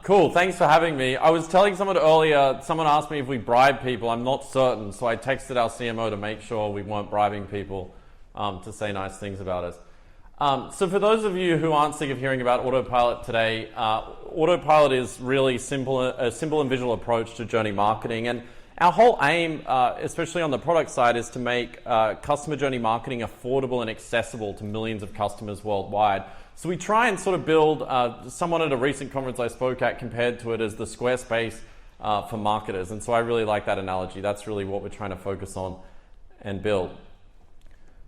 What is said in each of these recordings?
Cool, thanks for having me. I was telling someone earlier, someone asked me if we bribe people. I'm not certain, so I texted our CMO to make sure we weren't bribing people to say nice things about us. So for those of you who aren't sick of hearing about Autopilot today, Autopilot is really a simple and visual approach to journey marketing. And our whole aim, especially on the product side, is to make customer journey marketing affordable and accessible to millions of customers worldwide. So we try and sort of build, someone at a recent conference I spoke at compared to it as the Squarespace for marketers. And so I really like that analogy. That's really what we're trying to focus on and build.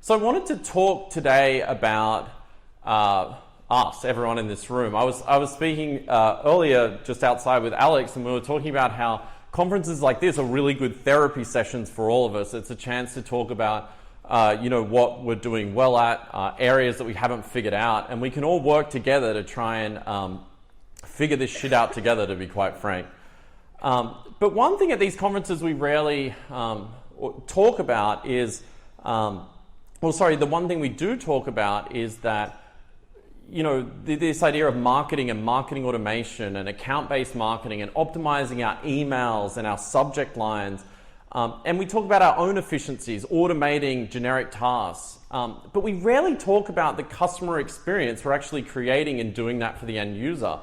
So I wanted to talk today about us, everyone in this room. I was speaking earlier just outside with Alex, and we were talking about how conferences like this are really good therapy sessions for all of us. It's a chance to talk about what we're doing well at, areas that we haven't figured out, and we can all work together to try and figure this shit out together, to be quite frank. But one thing at these conferences we rarely talk about is, the one thing we do talk about is that, this idea of marketing and marketing automation and account-based marketing and optimizing our emails and our subject lines. And we talk about our own efficiencies, automating generic tasks. But we rarely talk about the customer experience we're actually creating and doing that for the end user.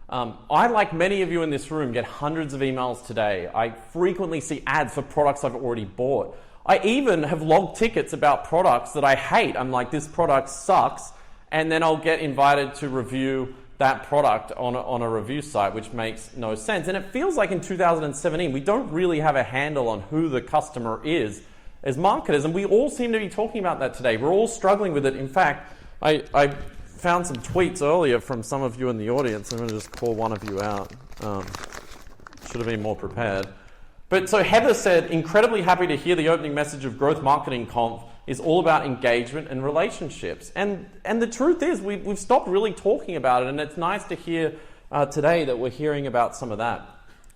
I, like many of you in this room, get hundreds of emails today. I frequently see ads for products I've already bought. I even have logged tickets about products that I hate. I'm like, this product sucks. And then I'll get invited to review that product on a review site, which makes no sense. And it feels like in 2017, we don't really have a handle on who the customer is as marketers. And we all seem to be talking about that today. We're all struggling with it. In fact, I found some tweets earlier from some of you in the audience. I'm going to just call one of you out. Should have been more prepared. But so Heather said, incredibly happy to hear the opening message of Growth Marketing Conf is all about engagement and relationships. And the truth is, we've stopped really talking about it, and it's nice to hear today that we're hearing about some of that.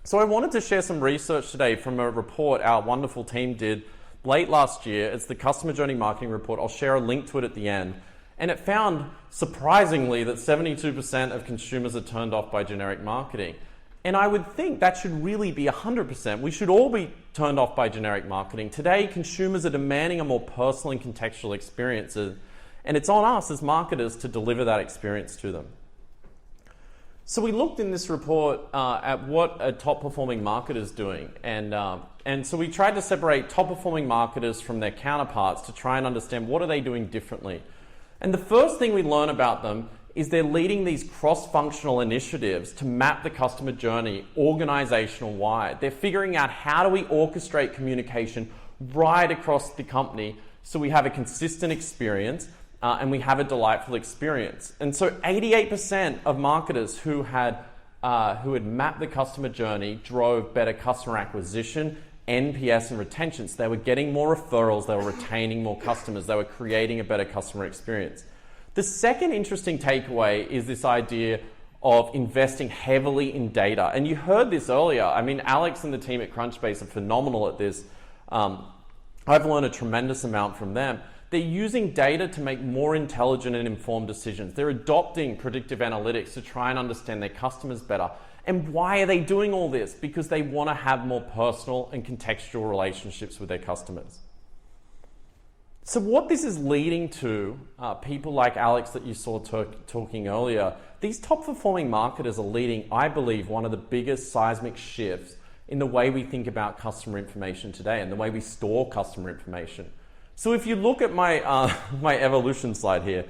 So I wanted to share some research today from a report our wonderful team did late last year. It's the Customer Journey Marketing Report. I'll share a link to it at the end. And it found, surprisingly, that 72% of consumers are turned off by generic marketing. And I would think that should really be 100%. We should all be turned off by generic marketing. Today, consumers are demanding a more personal and contextual experience, and it's on us as marketers to deliver that experience to them. So we looked in this report at what a top-performing marketer is doing, and so we tried to separate top-performing marketers from their counterparts to try and understand what are they doing differently. And the first thing we learn about them is they're leading these cross-functional initiatives to map the customer journey organizational-wide. They're figuring out how do we orchestrate communication right across the company so we have a consistent experience and we have a delightful experience. And so 88% of marketers who had mapped the customer journey drove better customer acquisition, NPS, and retention. So they were getting more referrals, they were retaining more customers, they were creating a better customer experience. The second interesting takeaway is this idea of investing heavily in data. And you heard this earlier. I mean, Alex and the team at Crunchbase are phenomenal at this. I've learned a tremendous amount from them. They're using data to make more intelligent and informed decisions. They're adopting predictive analytics to try and understand their customers better. And why are they doing all this? Because they want to have more personal and contextual relationships with their customers. So what this is leading to, people like Alex that you saw talking earlier, these top-performing marketers are leading, I believe, one of the biggest seismic shifts in the way we think about customer information today and the way we store customer information. So if you look at my my evolution slide here,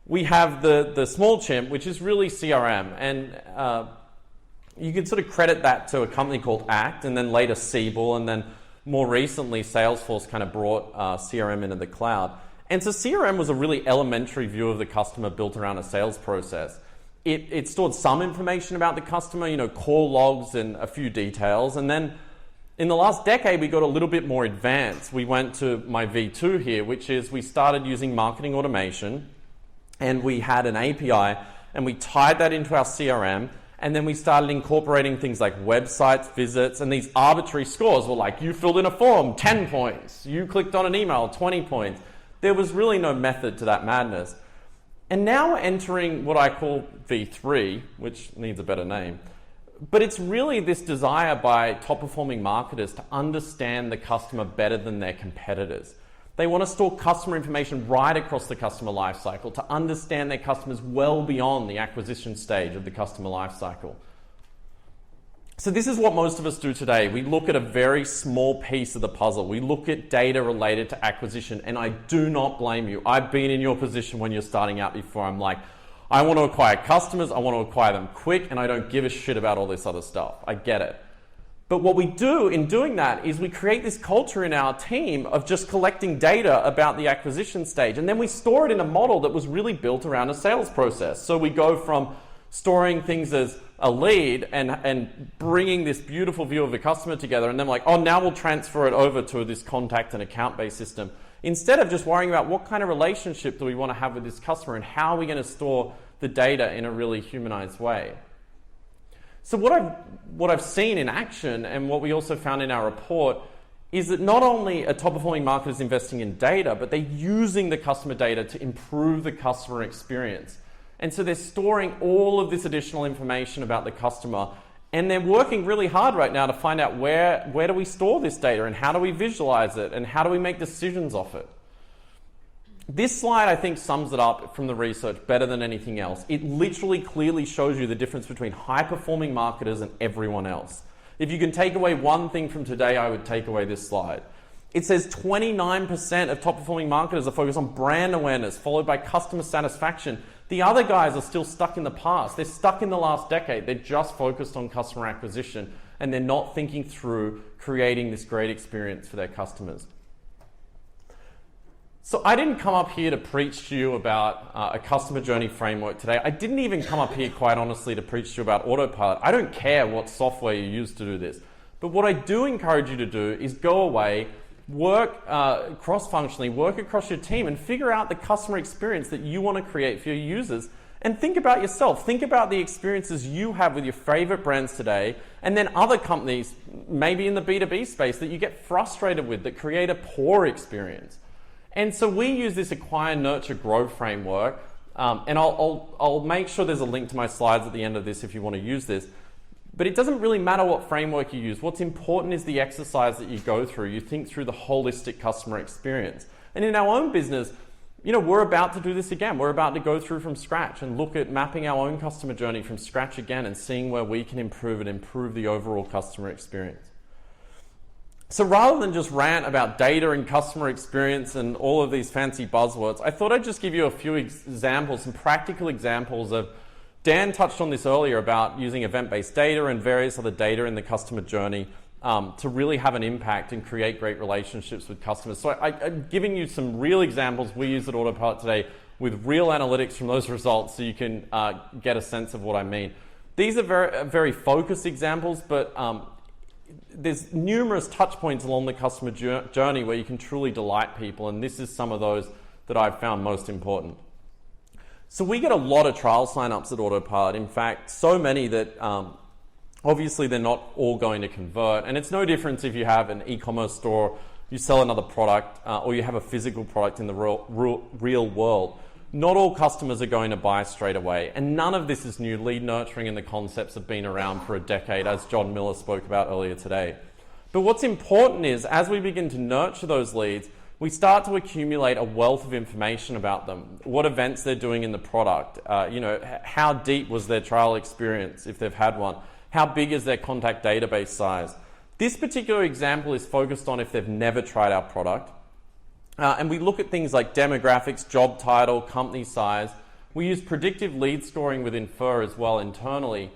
we have the small chimp, which is really CRM, and you can sort of credit that to a company called Act, and then later Siebel, and then more recently, Salesforce kind of brought CRM into the cloud. And so CRM was a really elementary view of the customer built around a sales process. It stored some information about the customer, call logs and a few details. And then in the last decade, we got a little bit more advanced. We went to my V2 here, which is we started using marketing automation, and we had an API, and we tied that into our CRM. And then we started incorporating things like websites, visits, and these arbitrary scores were like, you filled in a form, 10 points. You clicked on an email, 20 points. There was really no method to that madness. And now we're entering what I call V3, which needs a better name. But it's really this desire by top-performing marketers to understand the customer better than their competitors. They want to store customer information right across the customer lifecycle, to understand their customers well beyond the acquisition stage of the customer lifecycle. So this is what most of us do today. We look at a very small piece of the puzzle. We look at data related to acquisition, and I do not blame you. I've been in your position when you're starting out before. I'm like, I want to acquire customers, I want to acquire them quick, and I don't give a shit about all this other stuff. I get it. But what we do in doing that is we create this culture in our team of just collecting data about the acquisition stage, and then we store it in a model that was really built around a sales process. So we go from storing things as a lead and bringing this beautiful view of the customer together, and then like, oh, now we'll transfer it over to this contact and account-based system. Instead of just worrying about what kind of relationship do we want to have with this customer and how are we going to store the data in a really humanized way. So what I've seen in action, and what we also found in our report, is that not only are top-performing marketers investing in data, but they're using the customer data to improve the customer experience. And so they're storing all of this additional information about the customer, and they're working really hard right now to find out where do we store this data, and how do we visualize it, and how do we make decisions off it. This slide, I think, sums it up from the research better than anything else. It literally clearly shows you the difference between high-performing marketers and everyone else. If you can take away one thing from today, I would take away this slide. It says 29% of top-performing marketers are focused on brand awareness, followed by customer satisfaction. The other guys are still stuck in the past. They're stuck in the last decade. They're just focused on customer acquisition, and they're not thinking through creating this great experience for their customers. So I didn't come up here to preach to you about a customer journey framework today. I didn't even come up here, quite honestly, to preach to you about Autopilot. I don't care what software you use to do this. But what I do encourage you to do is go away, work cross-functionally, work across your team, and figure out the customer experience that you want to create for your users. And think about yourself. Think about the experiences you have with your favorite brands today, and then other companies, maybe in the B2B space, that you get frustrated with, that create a poor experience. And so we use this acquire, nurture, grow framework, and I'll make sure there's a link to my slides at the end of this if you want to use this. But it doesn't really matter what framework you use. What's important is the exercise that you go through. You think through the holistic customer experience. And in our own business, we're about to do this again. We're about to go through from scratch and look at mapping our own customer journey from scratch again and seeing where we can improve it, improve the overall customer experience. So rather than just rant about data and customer experience and all of these fancy buzzwords, I thought I'd just give you a few examples, some practical examples of, Dan touched on this earlier about using event-based data and various other data in the customer journey to really have an impact and create great relationships with customers. So I'm giving you some real examples we use at Autopilot today with real analytics from those results so you can get a sense of what I mean. These are very focused examples, but there's numerous touch points along the customer journey where you can truly delight people, and this is some of those that I've found most important. So we get a lot of trial signups at Autopilot. In fact, so many that obviously they're not all going to convert, and it's no difference if you have an e-commerce store, you sell another product, or you have a physical product in the real world. Not all customers are going to buy straight away, and none of this is new. Lead nurturing and the concepts have been around for a decade, as John Miller spoke about earlier today. But what's important is, as we begin to nurture those leads, we start to accumulate a wealth of information about them. What events they're doing in the product, how deep was their trial experience if they've had one, how big is their contact database size. This particular example is focused on if they've never tried our product. And we look at things like demographics, job title, company size. We use predictive lead scoring with Infer as well internally.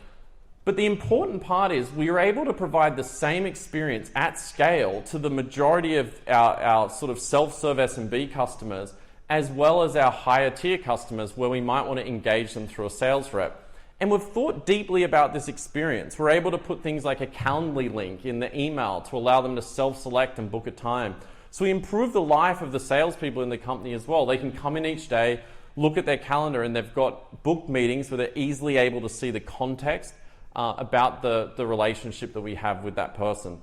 But the important part is we are able to provide the same experience at scale to the majority of our sort of self-serve SMB customers, as well as our higher tier customers where we might want to engage them through a sales rep. And we've thought deeply about this experience. We're able to put things like a Calendly link in the email to allow them to self-select and book a time. So we improve the life of the salespeople in the company as well. They can come in each day, look at their calendar, and they've got booked meetings where they're easily able to see the context about the relationship that we have with that person.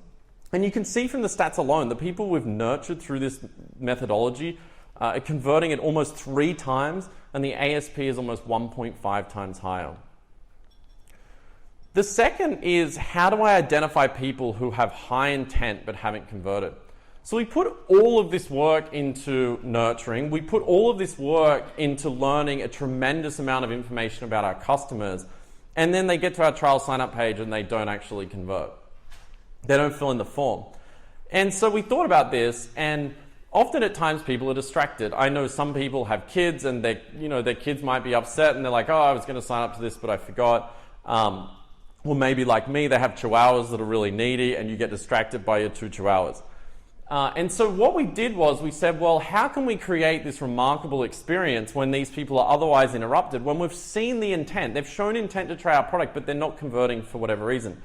And you can see from the stats alone, the people we've nurtured through this methodology are converting at almost 3 times, and the ASP is almost 1.5 times higher. The second is, how do I identify people who have high intent but haven't converted? So we put all of this work into nurturing. We put all of this work into learning a tremendous amount of information about our customers. And then they get to our trial sign-up page and they don't actually convert. They don't fill in the form. And so we thought about this, and often at times people are distracted. I know some people have kids and their kids might be upset and they're like, oh, I was going to sign up to this, but I forgot. Or maybe like me, they have chihuahuas that are really needy and you get distracted by your 2 chihuahuas. And so what we did was we said, well, how can we create this remarkable experience when these people are otherwise interrupted, when we've seen the intent, they've shown intent to try our product, but they're not converting for whatever reason.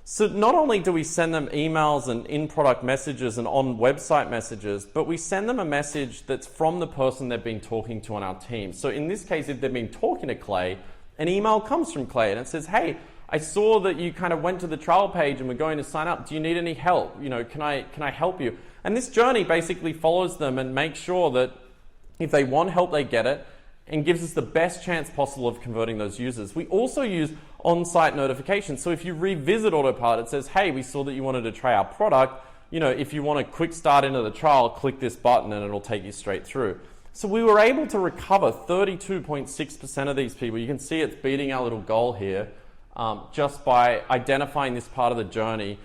So not only do we send them emails and in-product messages and on-website messages, but we send them a message that's from the person they've been talking to on our team. So in this case, if they've been talking to Clay, an email comes from Clay and it says, hey, I saw that you kind of went to the trial page and we're going to sign up. Do you need any help? Can I help you? And this journey basically follows them and makes sure that if they want help, they get it, and gives us the best chance possible of converting those users. We also use on-site notifications. So if you revisit Autopilot, it says, hey, we saw that you wanted to try our product. If you want a quick start into the trial, click this button and it'll take you straight through. So we were able to recover 32.6% of these people. You can see it's beating our little goal here, just by identifying this part of the journey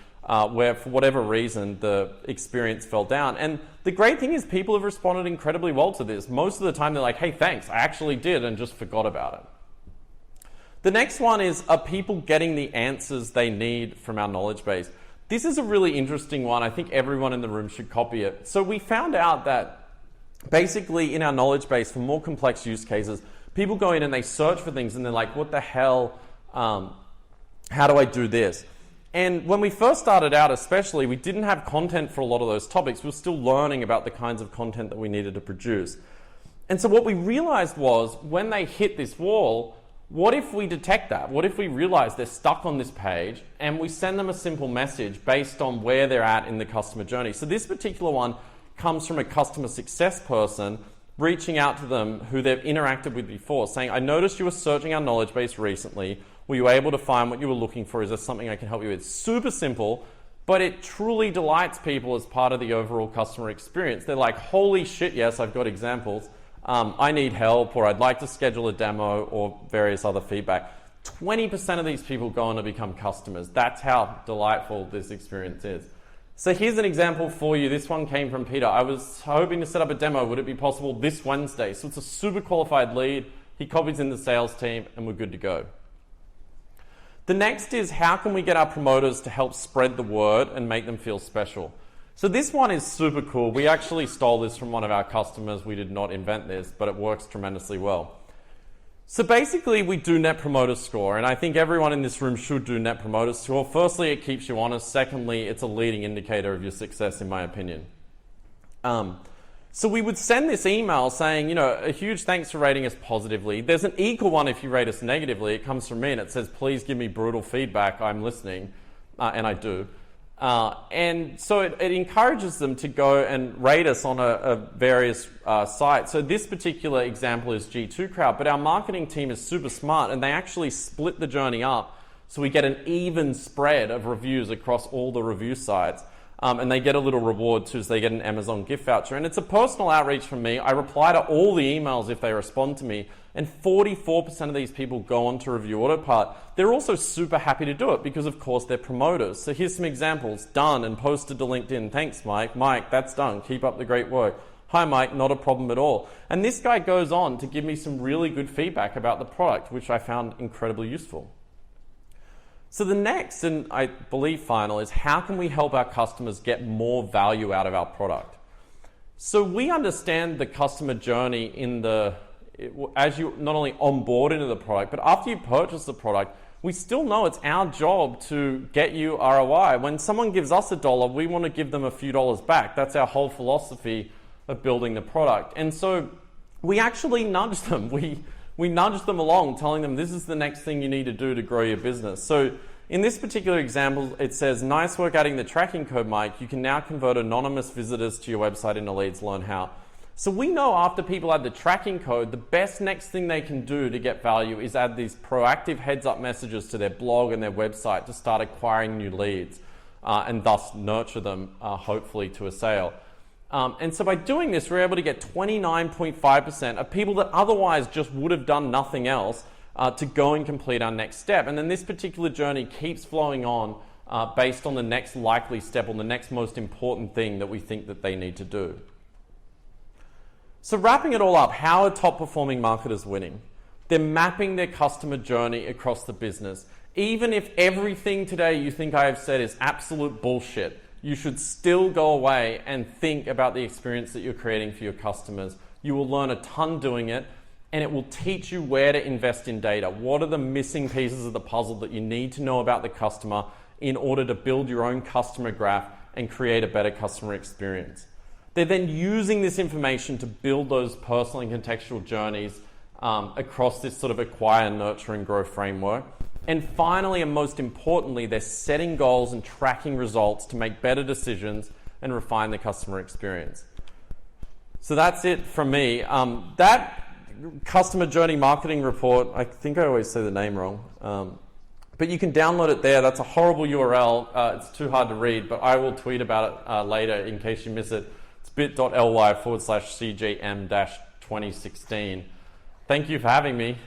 where for whatever reason the experience fell down. And the great thing is people have responded incredibly well to this. Most of the time they're like, hey, thanks, I actually did and just forgot about it. The next one is, are people getting the answers they need from our knowledge base? This is a really interesting one. I think everyone in the room should copy it. So we found out that basically in our knowledge base for more complex use cases, people go in and they search for things and they're like, what the hell, how do I do this? And when we first started out especially, we didn't have content for a lot of those topics. We were still learning about the kinds of content that we needed to produce. And so what we realized was, when they hit this wall, what if we detect that? What if we realize they're stuck on this page and we send them a simple message based on where they're at in the customer journey? So this particular one comes from a customer success person reaching out to them who they've interacted with before, saying, I noticed you were searching our knowledge base recently. Were you able to find what you were looking for? Is there something I can help you with? Super simple, but it truly delights people as part of the overall customer experience. They're like, holy shit, yes, I've got examples. I need help, or I'd like to schedule a demo, or various other feedback. 20% of these people go on to become customers. That's how delightful this experience is. So here's an example for you. This one came from Peter. I was hoping to set up a demo. Would it be possible this Wednesday? So it's a super qualified lead. He copies in the sales team and we're good to go. The next is, how can we get our promoters to help spread the word and make them feel special? So this one is super cool. We actually stole this from one of our customers. We did not invent this, but it works tremendously well. So basically, we do Net Promoter Score, and I think everyone in this room should do Net Promoter Score. Firstly, it keeps you honest. Secondly, it's a leading indicator of your success, in my opinion. So we would send this email saying, a huge thanks for rating us positively. There's an equal one if you rate us negatively. It comes from me, and it says, please give me brutal feedback. I'm listening, and I do. And so it encourages them to go and rate us on a various sites. So this particular example is G2 Crowd, but our marketing team is super smart, and they actually split the journey up so we get an even spread of reviews across all the review sites. And they get a little reward too, so they get an Amazon gift voucher. And it's a personal outreach from me. I reply to all the emails if they respond to me, and 44% of these people go on to review Autopilot. They're also super happy to do it because, of course, they're promoters. So here's some examples. Done and posted to LinkedIn. Thanks, Mike. Mike, that's done. Keep up the great work. Hi, Mike. Not a problem at all. And this guy goes on to give me some really good feedback about the product, which I found incredibly useful. So the next, and I believe final, is how can we help our customers get more value out of our product? So we understand the customer journey as you not only onboard into the product, but after you purchase the product, we still know it's our job to get you ROI. When someone gives us $1, we want to give them a few dollars back. That's our whole philosophy of building the product. And so we actually nudge them. We nudge them along, telling them this is the next thing you need to do to grow your business. So in this particular example, it says, nice work adding the tracking code, Mike. You can now convert anonymous visitors to your website into leads. Learn how. So we know after people add the tracking code, the best next thing they can do to get value is add these proactive heads-up messages to their blog and their website to start acquiring new leads and thus nurture them, hopefully, to a sale. And so by doing this, we're able to get 29.5% of people that otherwise just would have done nothing else to go and complete our next step. And then this particular journey keeps flowing on based on the next likely step or the next most important thing that we think that they need to do. So wrapping it all up, how are top performing marketers winning? They're mapping their customer journey across the business. Even if everything today you think I have said is absolute bullshit, you should still go away and think about the experience that you're creating for your customers. You will learn a ton doing it, and it will teach you where to invest in data. What are the missing pieces of the puzzle that you need to know about the customer in order to build your own customer graph and create a better customer experience? They're then using this information to build those personal and contextual journeys across this sort of acquire, nurture, and grow framework. And finally, and most importantly, they're setting goals and tracking results to make better decisions and refine the customer experience. So that's it from me. That customer journey marketing report, I think I always say the name wrong, but you can download it there. That's a horrible URL. It's too hard to read, but I will tweet about it later in case you miss it. It's bit.ly/CJM-2016. Thank you for having me.